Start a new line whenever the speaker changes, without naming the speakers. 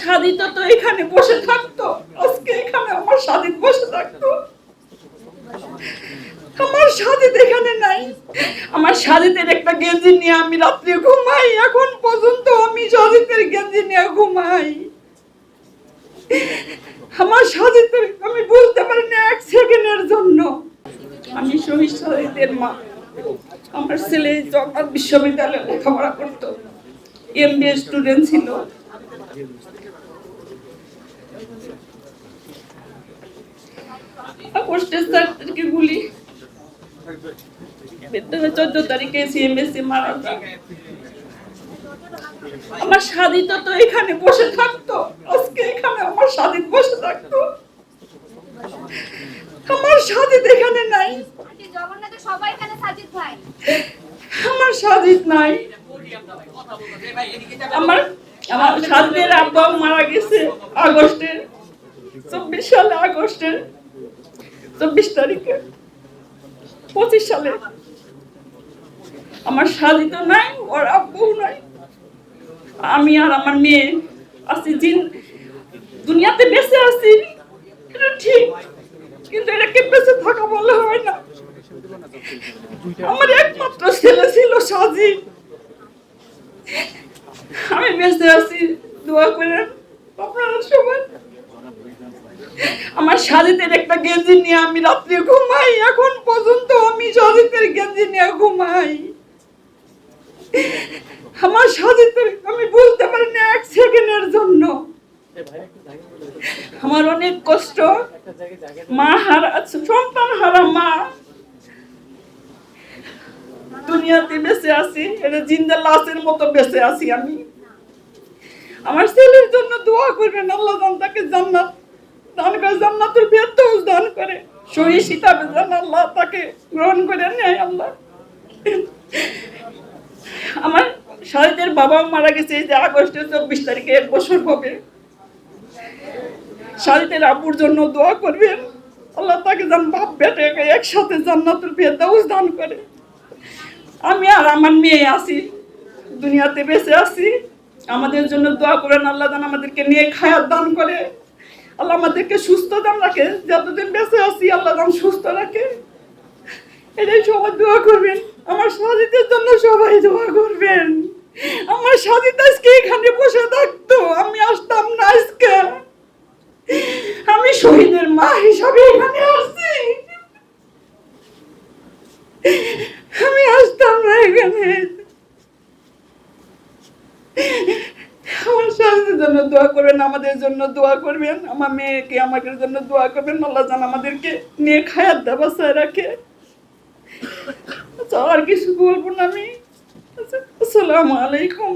সাদিত তো এখানে বসে থাকতো, আজকে এখানে আমার সাদিত বসে থাকতো। আমার সাদিত এখানে নাই। আমার সাদিতের একটা গেঞ্জি নিয়ে আমি রাত্রে ঘুমাই, এখন পর্যন্ত আমি সাদিতের গেঞ্জি নিয়ে ঘুমাই। আমার সাদিতের আমি বলতে পারি না এক সেকেন্ডের জন্য। আমি শহীদ সাদিতের মা। আমার ছেলে জগন্নাথ বিশ্ববিদ্যালয়ে লেখাপড়া করতো, এমবিএ স্টুডেন্ট ছিল। আগস্টের 4 তারিখে গুলি, 14 তারিখে সিএমএসি মারা যায়। আমার সাদিত তো এখানে বসে থাকতো, আজকে এখানে আমার সাদিত বসে থাকতো। আমার সাদিত এখানে নাই। আমার সাদিত নাই। আমার সাদিতের আব্বা মারা গেছে আগস্টের 24 সালে, আগস্টের 24 তারিখে 25 সালে। আমার সাদিত নাই, ওর আব্বু নাই। আমি আর আমার মেয়ে আছি, দুনিয়াতে বেঁচে আছি, এটা ঠিক, কিন্তু এটাকে বেঁচে থাকা বলে হয় না। আমার একমাত্র ছেলে ছিল সাজিদ। আমি বেঁচে আছি, দোয়া করেন আপনারা সবাই। আমার সাজিদের একটা গেঞ্জি নিয়ে আমি রাত্রে ঘুমাই, এখন পর্যন্ত আমি সাজিদের গেঞ্জি নিয়ে ঘুমাই। আমার সাজিদের আমি বলতে পারি না এক সেকেন্ডের জন্য। আমার অনেক কষ্ট, মা হারা, সন্তান হারা মা। দুনিয়াতে বেঁচে আছি, এটা জিন্দা লাশের মতো বেঁচে আছি আমি। আমার ছেলের জন্য দোয়া করবেন, আল্লাহ তাকে জান্নাত দান করে, জান্নাতুল ফেরদৌস দান করে, শহীদ হিসাবে যেন আল্লাহ তাকে গ্রহণ করে নেয়। আল্লাহ, আমার সাহিদের বাবা মারা গেছে যে আগস্টের 24 তারিখে 1 বছর হবে। সাহিদের আব্বুর জন্য দোয়া করবেন, আল্লাহ তাকে যেন বাপ বেটাকে একসাথে জান্নাতুল ফেরদৌস দান করে। আমি আর আমার মেয়ে আছি, দুনিয়াতে বেঁচে আছি, আমাদের জন্য দোয়া করেন। আল্লাহ যেন আমাদেরকে নিয়ে খায়াত দান করে, আল্লাহ আমাদেরকে সুস্থ দান রাখে, যতদিন বেঁচে আছি আল্লাহ যেন সুস্থ রাখে। এটাই সবাই দোয়া করবেন। আমার সাজিদের জন্য সবাই দোয়া করবেন। আমার সাজিদ আজকে এখানে বসে থাকতো, আমি আসতাম না। আজকে আমি শহীদের মা হিসাবে এখানে আসছি, আমি আসতাম না এখানে। আমার সাজিদের জন্য দোয়া করবেন, আমাদের জন্য দোয়া করবেন, আমার মেয়েকে আমাদের জন্য দোয়া করবেন। আল্লাহ যেন আমাদেরকে নিয়ে খায়াত ব্যবস্থায় রাখে। আর কিছু বলবো না আমি। আসসালামু আলাইকুম।